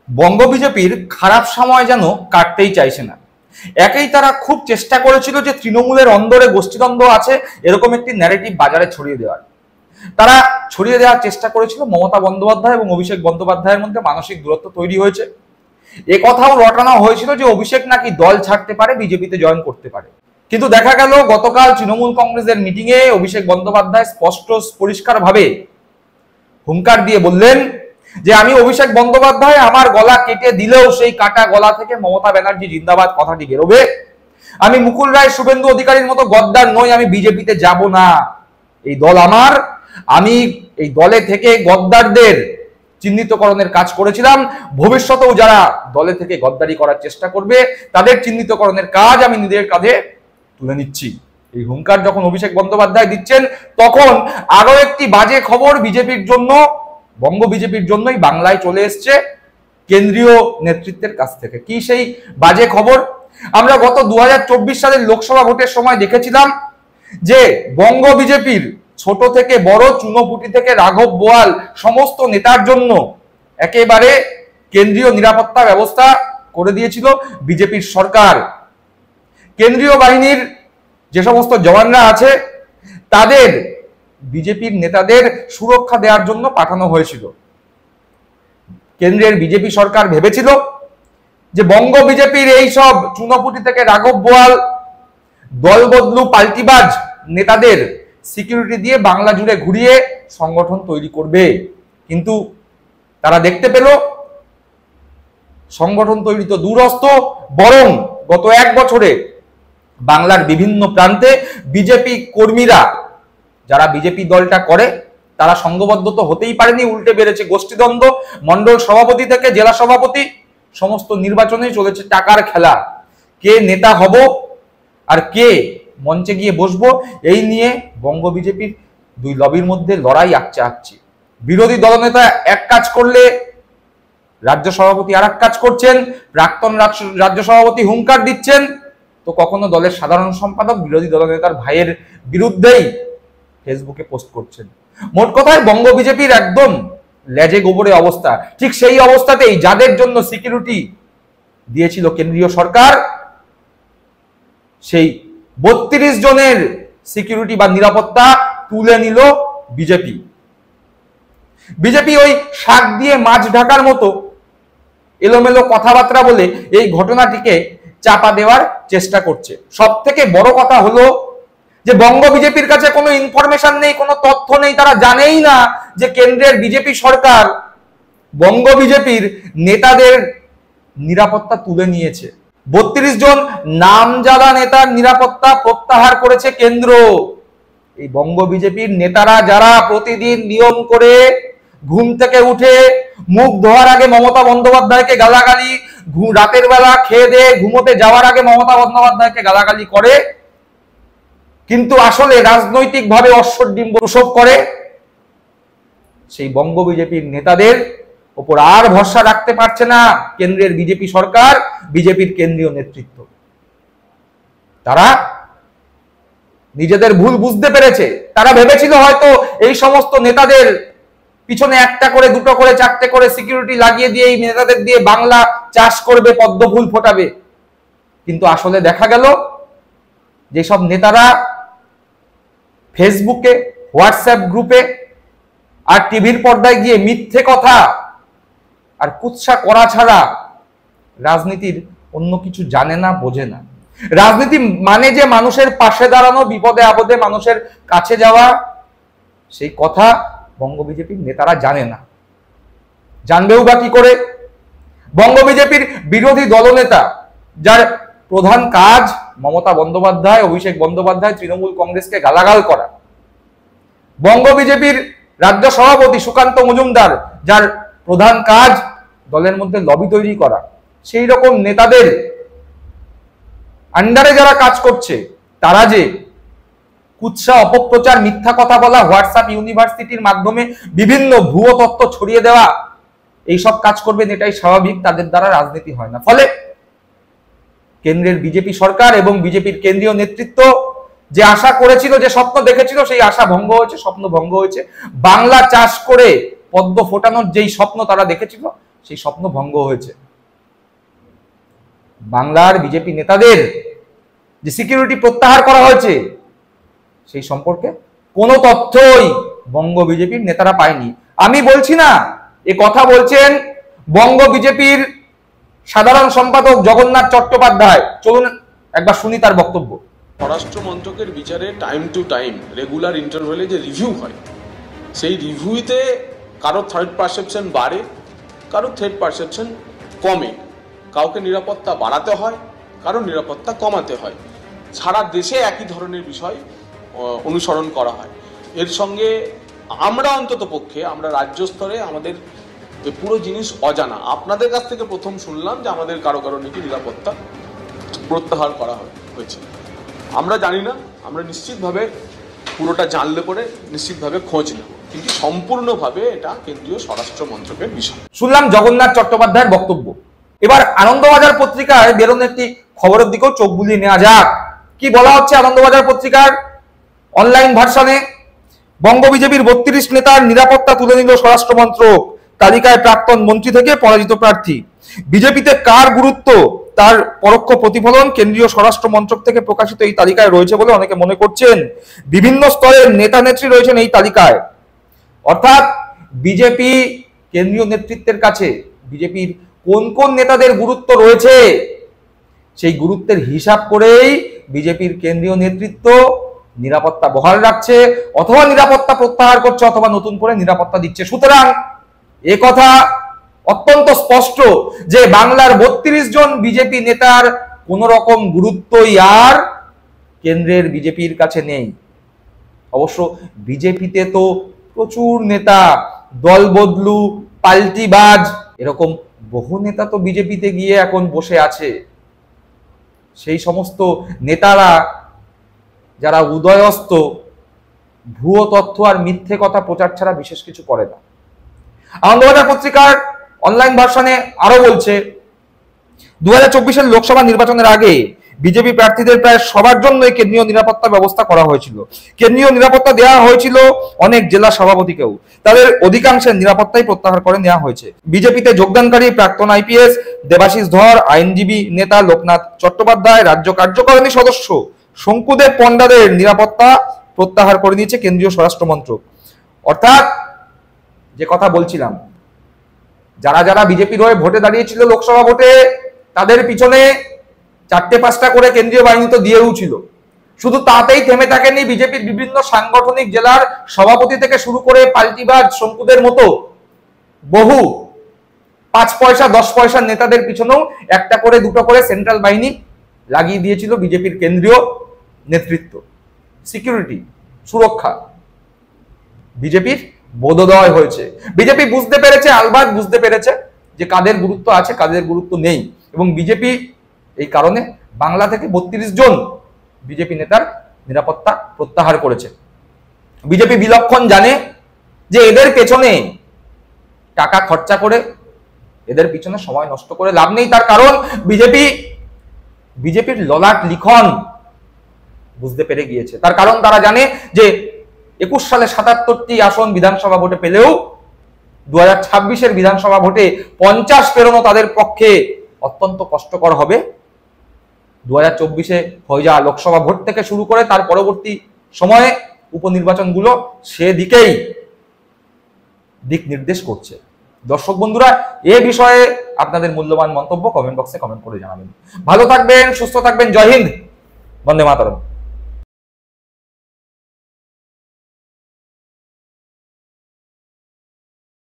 বঙ্গ বিজেপির খারাপ সময় যেন কাটতেই চাইছে না। একেই তারা খুব চেষ্টা করেছিল যে তৃণমূলের অন্দরে গোষ্ঠীদ্বন্দ্ব আছে এরকম একটি ন্যারেটিভ বাজারে ছড়িয়ে দেওয়ার। তারা ছড়িয়ে দেওয়ার চেষ্টা করেছিল মমতা বন্দ্যোপাধ্যায় এবং অভিষেক বন্দ্যোপাধ্যায়ের মধ্যে মানসিক দূরত্ব তৈরি হয়েছে। এ কথাও রটানো হয়েছিল যে অভিষেক নাকি দল ছাড়তে পারে, বিজেপিতে জয়েন করতে পারে। কিন্তু দেখা গেল গতকাল তৃণমূল কংগ্রেসের মিটিংয়ে অভিষেক বন্দ্যোপাধ্যায় স্পষ্ট পরিষ্কারভাবে হুঙ্কার দিয়ে বললেন যে আমি অভিষেক বন্দ্যোপাধ্যায়, আমার গলা কেটে দিলেও সেই কাটা গলা থেকে মমতা ব্যানার্জি জিন্দাবাদ কথাটি বেরোবে। আমি মুকুল রায় শুভেন্দু অধিকারীর মতো গদ্দার নই, আমি বিজেপিতে যাব না। এই দল আমার, আমি এই দলে থেকে গদ্দারদের চিহ্নিতকরণের কাজ করেছিলাম। ভবিষ্যতেও যারা দলে থেকে গদ্দারি করার চেষ্টা করবে তাদের চিহ্নিতকরণের কাজ আমি নিজের কাঁধে তুলে নিচ্ছি। এই হুঙ্কার যখন অভিষেক বন্দ্যোপাধ্যায় দিচ্ছেন, তখন আরো একটি বাজে খবর বিজেপির জন্য, বঙ্গ বিজেপির জন্যই বাংলায় চলে এসছে কেন্দ্রীয় নেতৃত্বের কাছ থেকে। কি সেই বাজে খবর? আমরা গত 2024 সালের লোকসভা ভোটের সময় দেখেছিলাম যে বঙ্গ বিজেপির ছোট থেকে বড়, চুনোপুটি থেকে রাঘব বোয়াল সমস্ত নেতার জন্য একেবারে কেন্দ্রীয় নিরাপত্তা ব্যবস্থা করে দিয়েছিল বিজেপির সরকার। কেন্দ্রীয় বাহিনীর যে সমস্ত জওয়ানরা আছে তাদের বিজেপির নেতাদের সুরক্ষা দেওয়ার জন্য পাঠানো হয়েছিল। কেন্দ্রের বিজেপি সরকার ভেবেছিল যে বঙ্গ বিজেপির এই সব চুনোপুটি থেকে রাঘব বোয়াল, দলবদলু পাল্টিবাজ নেতাদের সিকিউরিটি দিয়ে বাংলা জুড়ে ঘুরিয়ে সংগঠন তৈরি করবে। কিন্তু তারা দেখতে পেল সংগঠন তৈরি তো দূরস্থ, বরং গত 1 বছরে বাংলার বিভিন্ন প্রান্তে বিজেপি কর্মীরা, যারা বিজেপি দলটা করে, তারা সংঘবদ্ধ তো হতেই পারেনি, উল্টে বেড়েছে গোষ্ঠীদ্বন্দ্ব। মন্ডল সভাপতি থেকে জেলা সভাপতি সমস্ত নির্বাচনে চলেছে টাকার খেলা। কে নেতা হব আর কে মঞ্চে গিয়ে বসবো, এই নিয়ে বঙ্গ বিজেপির দুই লবির মধ্যে লড়াই আকছে। বিরোধী দলনেতা এক কাজ করলে রাজ্য সভাপতি আর এক কাজ করছেন, প্রাক্তন রাজ্য সভাপতি হুঙ্কার দিচ্ছেন, তো কখনো দলের সাধারণ সম্পাদক বিরোধী দলনেতার ভাইয়ের বিরুদ্ধেই ফেসবুকে পোস্ট করছেন। মোট কথায় বঙ্গ বিজেপির একদম লেজে গোবরে অবস্থা। ঠিক সেই অবস্থাতেই যাদের জন্য সিকিউরিটি দিয়েছিল কেন্দ্রীয় সরকার, সেই 32 জনের সিকিউরিটি বা নিরাপত্তা তুলে নিল বিজেপি। বিজেপি ওই শাক দিয়ে মাছ ঢাকার মতো এলোমেলো কথাবার্তা বলে এই ঘটনাটিকে চাপা দেওয়ার চেষ্টা করছে। সব থেকে বড় কথা হলো যে বঙ্গ বিজেপির কাছে কোনো ইনফরমেশন নেই, কোনো তথ্য নেই, তারা জানেই না যে কেন্দ্রের বিজেপি সরকার বঙ্গ বিজেপির নেতাদের নিরাপত্তা তুলে নিয়েছে। 32 জন নামজাদা নেতার নিরাপত্তা প্রত্যাহার করেছে কেন্দ্র। এই বঙ্গ বিজেপির নেতারা যারা প্রতিদিন নিয়ম করে ঘুম থেকে উঠে মুখ ধোয়ার আগে মমতা বন্দ্যোপাধ্যায়কে গালাগালি, রাতের বেলা খেয়ে দিয়ে ঘুমোতে যাওয়ার আগে মমতা বন্দ্যোপাধ্যায়কে গালাগালি করে, কিন্তু আসলে রাজনৈতিকভাবে অশ্বডিম্ব প্রসব করে, সেই বঙ্গ বিজেপির নেতাদের ওপর আর ভরসা রাখতে পারছে না কেন্দ্রের বিজেপি সরকার, বিজেপির কেন্দ্রীয় নেতৃত্ব। তারা নিজেদের ভুল বুঝতে পেরেছে। তারা ভেবেছিল হয়তো এই সমস্ত নেতাদের পিছনে একটা করে, দুটো করে, চারটে করে সিকিউরিটি লাগিয়ে দিয়ে এই নেতাদের দিয়ে বাংলা চাষ করবে, পদ্ম ফুল ফোটাবে। কিন্তু আসলে দেখা গেল যেসব নেতারা ফেসবুকে, হোয়াটসঅ্যাপ গ্রুপে আর টিভির পর্দায় গিয়ে মিথ্যে কথা আর কুৎসা করা ছাড়া রাজনীতির অন্য কিছু জানে না, বোঝে না। রাজনীতি মানে যে মানুষের পাশে দাঁড়ানো, বিপদে আপদে মানুষের কাছে যাওয়া, সেই কথা বঙ্গ বিজেপির নেতারা জানে না। জানবেও বা কি করে? বঙ্গ বিজেপির বিরোধী দলনেতা, যার প্রধান কাজ মমতা বন্দ্যোপাধ্যায়, অভিষেক বন্দ্যোপাধ্যায়, তৃণমূল কংগ্রেসকে গালাগাল করা, বঙ্গ বিজেপির রাজ্য সভাপতি সুকান্ত মজুমদার, যার প্রধান কাজ দলের মধ্যে লবি তৈরি করা, সেই রকম নেতাদের আন্ডারে যারা কাজ করছে, তারা যে কুৎসা, অপপ্রচার, মিথ্যা কথা বলা, হোয়াটসঅ্যাপ ইউনিভার্সিটির মাধ্যমে বিভিন্ন ভুয়ো তথ্য ছড়িয়ে দেওয়া, এইসব কাজ করবেন, এটাই স্বাভাবিক। তাদের দ্বারা রাজনীতি হয় না। ফলে কেন্দ্রের বিজেপি সরকার এবং বিজেপির কেন্দ্রীয় নেতৃত্ব যে আশা করেছিল, যে স্বপ্ন দেখেছিল, সেই আশা ভঙ্গ হয়েছে, স্বপ্ন ভঙ্গ হয়েছে। বাংলা চাষ করে পদ্ম ফোটানোর যেই স্বপ্ন তারা দেখেছিল, সেই স্বপ্ন ভঙ্গ হয়েছে। বাংলার বিজেপি নেতাদের যে সিকিউরিটি প্রত্যাহার করা হয়েছে সেই সম্পর্কে কোনো তথ্যই বঙ্গ বিজেপির নেতারা পায়নি। আমি বলছি না, এ কথা বলছেন বঙ্গ বিজেপির সাধারণ সম্পাদক জগন্নাথ চট্টোপাধ্যায়। চলুন একবার শুনি তার বক্তব্য। স্বরাষ্ট্র মন্ত্রকের বিচারে টাইম টু টাইম রেগুলার ইন্টারভ্যালে যে রিভিউ হয়, সেই রিভিউতে কারো থ্রেট পারসেপশন বাড়ে, কারো থ্রেট পারসেপশন কমে, কাউকে নিরাপত্তা বাড়াতে হয়, কারো নিরাপত্তা কমাতে হয়। সারা দেশে একই ধরনের বিষয় অনুসরণ করা হয়। এর সঙ্গে আমরা অন্তত পক্ষে আমরা রাজ্য স্তরে আমাদের পুরো জিনিস অজানা। আপনাদের কাছ থেকে প্রথম শুনলাম যে আমাদের কারো কারো নাকি নিরাপত্তা প্রত্যাহার করা হয়েছে। আমরা জানি না, আমরা নিশ্চিতভাবে পুরোটা জানলে পরে নিশ্চিতভাবে খোঁজ নেব, কিন্তু সম্পূর্ণভাবে এটা কেন্দ্রীয় স্বরাষ্ট্র মন্ত্রকের বিষয়। শুনলাম জগন্নাথ চট্টোপাধ্যায়ের বক্তব্য। এবার আনন্দবাজার পত্রিকায় বেরোনো একটি খবরের দিকেও চোখ বুলিয়ে নেওয়া যাক। কি বলা হচ্ছে আনন্দবাজার পত্রিকার অনলাইন ভার্সনে? বঙ্গ বিজেপির 32 নেতার নিরাপত্তা তুলে নিল স্বরাষ্ট্র মন্ত্রক, তালিকায় প্রাক্তন মন্ত্রী থেকে পরাজিত প্রার্থী। বিজেপিতে কার গুরুত্ব তার পরোক্ষ প্রতিফলন কেন্দ্রীয় স্বরাষ্ট্র মন্ত্রক থেকে প্রকাশিত এই তালিকায় রয়েছে বলে অনেকে মনে করছেন। বিভিন্ন স্তরের নেতা নেত্রী রয়েছেন এই তালিকায়। অর্থাৎ বিজেপি কেন্দ্রীয় নেতৃত্বের কাছে বিজেপির কোন কোন নেতাদের গুরুত্ব রয়েছে সেই গুরুত্বের হিসাব করেই বিজেপির কেন্দ্রীয় নেতৃত্ব নিরাপত্তা বহাল রাখছে, অথবা নিরাপত্তা প্রত্যাহার করছে, অথবা নতুন করে নিরাপত্তা দিচ্ছে। সুতরাং এ কথা অত্যন্ত স্পষ্ট যে বাংলার 32 জন বিজেপি নেতার কোন রকম গুরুত্বই আর কেন্দ্রের বিজেপির কাছে নেই। অবশ্য বিজেপিতে তো প্রচুর নেতা, দল বদলু, পাল্টিবাজ, এরকম বহু নেতা তো বিজেপিতে গিয়ে এখন বসে আছে। সেই সমস্ত নেতারা যারা উদয়স্ত, ভুয়ো তথ্য আর মিথ্যে কথা প্রচার ছাড়া বিশেষ কিছু করে না। আনন্দবাজার পত্রিকার অনলাইন ভার্সনে আরো বলছে, 2024-এর লোকসভা নির্বাচনের আগে বিজেপি প্রার্থীদের প্রায় সবার জন্যই কেন্দ্রীয় নিরাপত্তা ব্যবস্থা করা হয়েছিল। কেন্দ্রীয় নিরাপত্তা দেওয়া হয়েছিল অনেক জেলা সভাপতিকেও। তাদের অধিকাংশের নিরাপত্তাই প্রত্যাহার করে নেওয়া হয়েছে। বিজেপিতে যোগদানকারী প্রাক্তন আইপিএস দেবাশিস ধর, আইনজীবী নেতা লোকনাথ চট্টোপাধ্যায়, রাজ্য কার্যকারিণী সদস্য শঙ্কুদেব পণ্ডাদের নিরাপত্তা প্রত্যাহার করে নিয়েছে কেন্দ্রীয় স্বরাষ্ট্র মন্ত্রক। অর্থাৎ যে কথা বলছিলাম, যারা যারা বিজেপির হয়ে ভোটে দাঁড়িয়েছিল লোকসভা ভোটে, তাদের পিছনে 4-5টা করে কেন্দ্রীয় বাহিনী তো দিয়েও ছিল। শুধু তাতেই থেমে থাকেনি বিজেপির বিভিন্ন সাংগঠনিক জেলার সভাপতি থেকে শুরু করে পাল্টিবাজ শঙ্কুদের মতো বহু 5 পয়সা 10 পয়সার নেতাদের পিছনেও 1টা করে 2টো করে সেন্ট্রাল বাহিনী লাগিয়ে দিয়েছিল বিজেপির কেন্দ্রীয় নেতৃত্ব। সিকিউরিটি, সুরক্ষা বিজেপির বোধোদয় হয়েছে। বিজেপি বুঝতে পেরেছে, আলবাত বুঝতে পেরেছে যে কাদের গুরুত্ব আছে, কাদের গুরুত্ব নেই। এবং বিজেপি এই কারণে বাংলা থেকে 32 জন বিজেপি নেতার নিরাপত্তা প্রত্যাহার করেছে। বিজেপি বিলক্ষণ জানে যে এদের পেছনে টাকা খরচা করে, এদের পিছনে সময় নষ্ট করে লাভ নেই। তার কারণ বিজেপির ললাট লিখন বুঝতে পেরে গিয়েছে। তার কারণ তারা জানে যে 21 সালে 77টি আসন বিধানসভা ভোটে পেলেও 2026-এর বিধানসভা ভোটে 50 পেরোনো তাদের পক্ষে অত্যন্ত কষ্টকর হবে। 2024-এ হয়ে যাওয়া লোকসভা ভোট থেকে শুরু করে তার পরবর্তী সময়ে উপনির্বাচনগুলো সেদিকেই দিক নির্দেশ করছে। দর্শক বন্ধুরা, এ বিষয়ে আপনাদের মূল্যবান মন্তব্য কমেন্ট বক্সে কমেন্ট করে জানাবেন। ভালো থাকবেন, সুস্থ থাকবেন। জয় হিন্দ, বন্দে মাতরম।